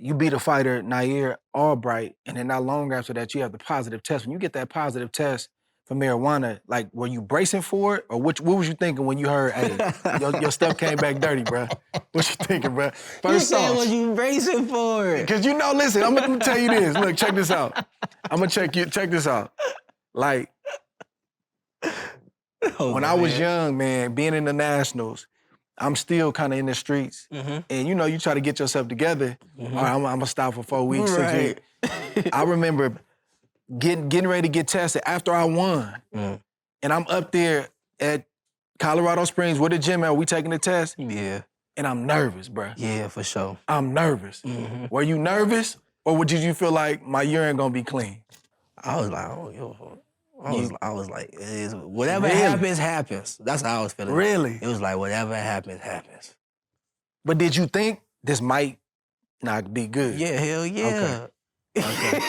you beat a fighter, Nair Albright, and then not long after that, you have the positive test. When you get that positive test for marijuana, like, were you bracing for it? Or what was you thinking when you heard, hey, your stuff came back dirty, bro? What you thinking, bro? You saying was you bracing for it? Because listen, I'm gonna tell you this. Look, check this out. Check this out. Like, when I was young, man, being in the Nationals, I'm still kind of in the streets. And you try to get yourself together. All right, I'm gonna stop for 4 weeks, 6 weeks. I remember getting ready to get tested after I won. And I'm up there at Colorado Springs with the gym at, we taking the test. Yeah. And I'm nervous, bro. Yeah, for sure. I'm nervous. Were you nervous, or did you feel like my urine gonna be clean? I was like, I was like, it is, whatever happens, happens. That's how I was feeling. Really? It was like, whatever happens, happens. But did you think this might not be good? Yeah, hell yeah. Okay.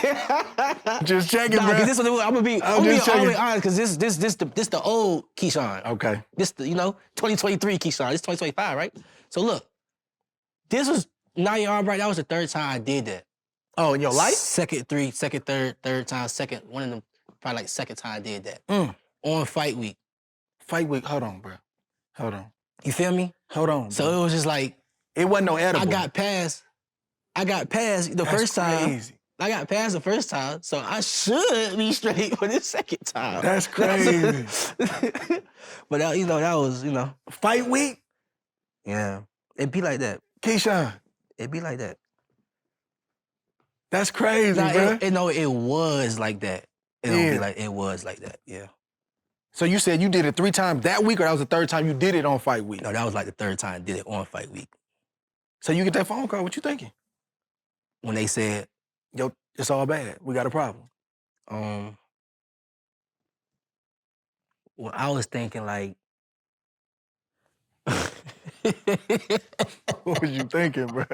Just checking, bro. Cause I'm gonna be all the way honest, cause this the old Keyshawn. Okay. This the 2023 Keyshawn. This 2025, right? So look, this was Nair Albright. That was the third time I did that. Oh, in your life? Third time, one of them, probably like second time I did that. On fight week. Fight week, hold on, bro. Hold on. You feel me? Hold on, bro. So it was just like, it wasn't no edible. I got past the first time. Crazy. I got past the first time, so I should be straight for this second time. That's crazy. But that was, Fight week? Yeah. It'd be like that. Keyshawn. It'd be like that. That's crazy, bro. It was like that. It don't be like, it was like that, yeah. So you said you did it 3 times that week, or that was the third time you did it on fight week? No, that was like the third time I did it on fight week. So you get that phone call, what you thinking? When they said, yo, it's all bad, we got a problem. Well, I was thinking like, what was you thinking, bro?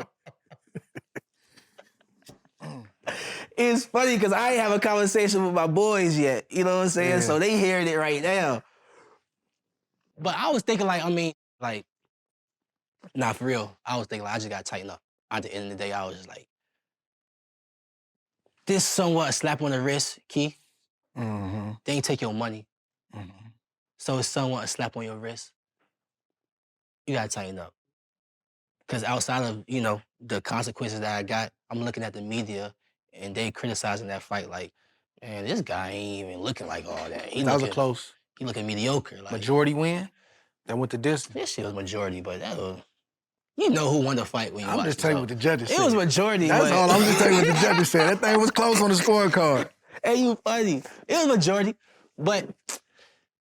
It's funny because I ain't have a conversation with my boys yet. You know what I'm saying? Yeah. So they hearing it right now. But I was thinking nah, for real. I was thinking I just got to tighten up. At the end of the day, I was just like, this somewhat a slap on the wrist, Key. They ain't take your money. So it's somewhat a slap on your wrist. You got to tighten up. Because outside of, the consequences that I got, I'm looking at the media and they criticizing that fight like, man, this guy ain't even looking like all that. That was a close. He looking mediocre. Like, majority win? That went the distance? This shit was majority, but that was, you know who won the fight when you watch it. I'm just telling you what the judges said. It was majority. That's all. I'm just telling you what the judges said. That thing was close on the scorecard. Hey, you funny. It was majority, but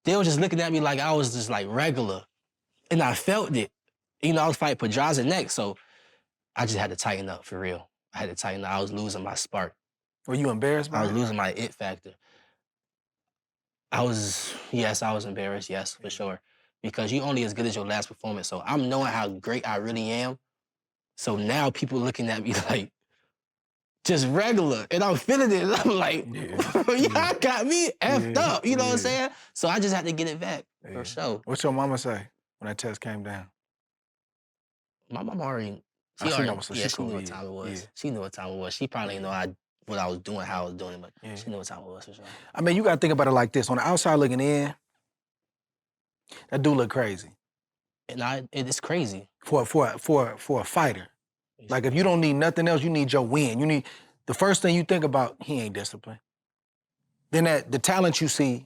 they were just looking at me like I was just like regular. And I felt it. I was fighting Pedraza next, so I just had to tighten up for real. I had to tighten up. I was losing my spark. Were you embarrassed by it? I was losing my it factor. I was embarrassed, yes, for sure. Because you only as good as your last performance. So I'm knowing how great I really am. So now people looking at me like, just regular. And I'm feeling it. And I'm like, y'all got me effed up. You know what I'm saying? So I just had to get it back, for sure. What's your mama say when that test came down? My mama already, she knew what time it was. Yeah. She knew what time it was. She probably didn't know what I was doing, how I was doing it, but she knew what time it was, for sure. I mean, you got to think about it like this. On the outside looking in, that dude look crazy. And it's crazy. For a fighter. Like, if you don't need nothing else, you need your win. The first thing you think about, he ain't disciplined. Then the talent you see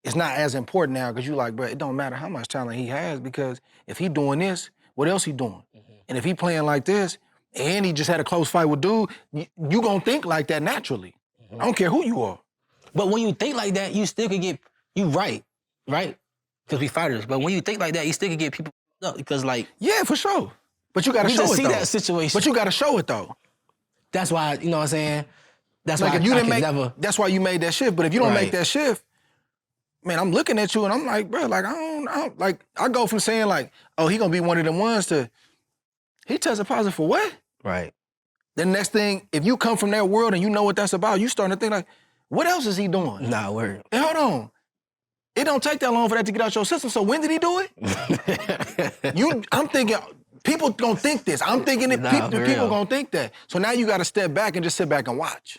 is not as important now, because you like, bro, it don't matter how much talent he has, because if he doing this, what else he doing? And if he playing like this, and he just had a close fight with dude, you gonna think like that naturally. I don't care who you are. But when you think like that, you still could get, you right? Because we fighters. But when you think like that, you still could get people up, because like... Yeah, for sure. But you gotta show it, though. see that situation. But you gotta show it, though. That's why, you know what I'm saying? That's like, why if you didn't make, that's why you made that shift. But if you don't make that shift, man, I'm looking at you and I'm like, bro, like, I go from saying like, oh, he gonna be one of them ones to, he tested positive for what? Right. Then next thing, if you come from that world and you know what that's about, you starting to think like, what else is he doing? Nah, word. And hold on. It don't take that long for that to get out your system, so when did he do it? I'm thinking People gonna think this. I'm thinking it. Nah, for People real. gonna think that. So now you got to step back and just sit back and watch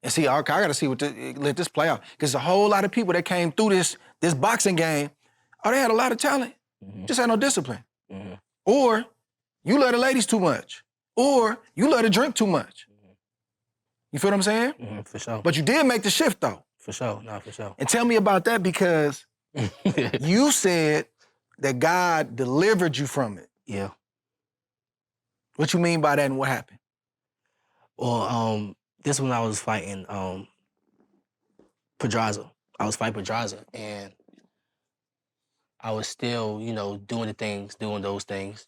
and see. Okay, I got to see let this play out because a whole lot of people that came through this boxing game. Oh, they had a lot of talent, just had no discipline. Or you love the ladies too much, or you love to drink too much. You feel what I'm saying? For sure. But you did make the shift though. For sure. Nah, for sure. And tell me about that because you said that God delivered you from it. Yeah. What you mean by that and what happened? Well, this when I was fighting Pedraza. I was fighting Pedraza, and I was still, doing those things,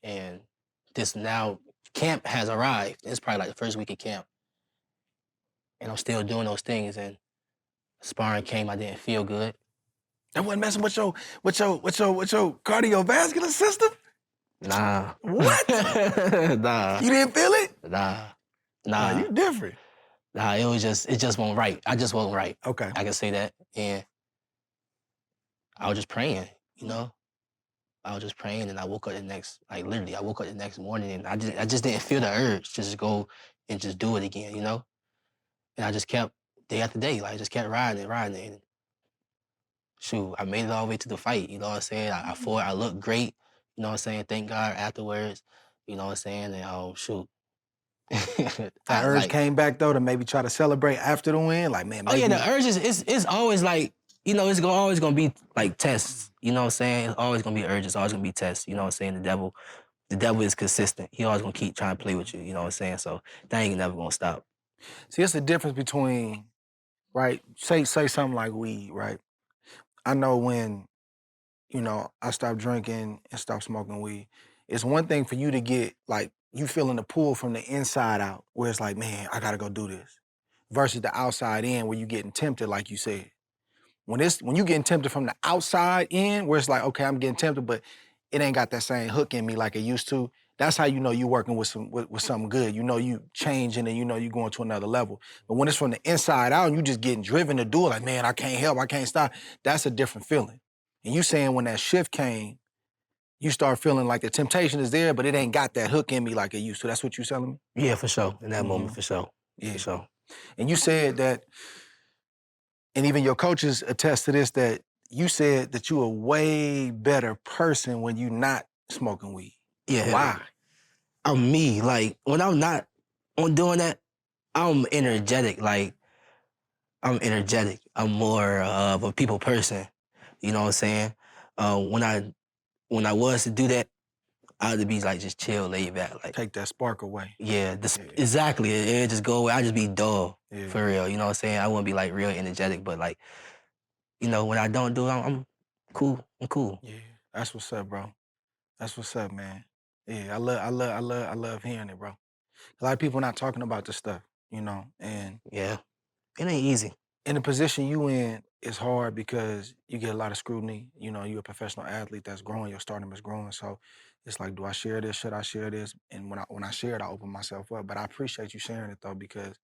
and this now camp has arrived. It's probably like the first week of camp, and I'm still doing those things. And sparring came, I didn't feel good. That wasn't messing with your cardiovascular system? Nah. What? Nah. You didn't feel it? Nah. You different. Nah, it just wasn't right. I just wasn't right. Okay. I can say that. And I was just praying, I was just praying, and I woke up the next morning, and I just didn't feel the urge to just go and just do it again, And I just kept day after day, I just kept riding it. And shoot, I made it all the way to the fight, you know what I'm saying? I fought, I looked great, you know what I'm saying? Thank God afterwards, you know what I'm saying? And shoot. That urge came back though to maybe try to celebrate after the win, like man. Maybe... Oh yeah, the urge is always like, it's always gonna be like tests. You know what I'm saying? It's always gonna be urges. It's always gonna be tests. You know what I'm saying? The devil is consistent. He always gonna keep trying to play with you. You know what I'm saying? So that ain't never gonna stop. See, it's the difference between, right? Say something like weed, right? I know when, I stopped drinking and stopped smoking weed. It's one thing for you to get like you feeling the pull from the inside out, where it's like, man, I gotta go do this, versus the outside in where you getting tempted, like you said. When you getting tempted from the outside in, where it's like, okay, I'm getting tempted, but it ain't got that same hook in me like it used to. That's how you know you working with something good. You know you changing and you going to another level. But when it's from the inside out and you just getting driven to do it, like, man, I can't help, I can't stop, that's a different feeling. And you saying when that shift came, you start feeling like the temptation is there, but it ain't got that hook in me like it used to. That's what you telling me? Yeah, for sure. In that moment, for sure. Yeah. For sure. And you said that, and even your coaches attest to this, that you said that you a way better person when you not smoking weed. Yeah. Why? I'm me. Like, when I'm not on doing that, I'm energetic. I'm energetic. I'm more of a people person. You know what I'm saying? When I was to do that, I had to be like just chill, laid back. Like, take that spark away. Yeah, exactly. It just go away. I just be dull, for real. You know what I'm saying? I wouldn't be like real energetic, but like, when I don't do it, I'm cool. I'm cool. Yeah, that's what's up, bro. That's what's up, man. Yeah, I love hearing it, bro. A lot of people not talking about this stuff, and yeah, it ain't easy. In the position you in, it's hard because you get a lot of scrutiny. You're a professional athlete that's growing, your stardom is growing. So it's like, do I share this? Should I share this? And when I share it, I open myself up. But I appreciate you sharing it though, because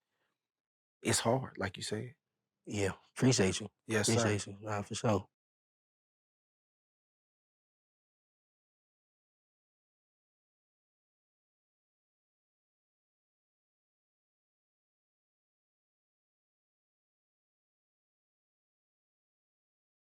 it's hard, like you said. Yeah, appreciate you. Yes, appreciate sir. you. Nah, for sure.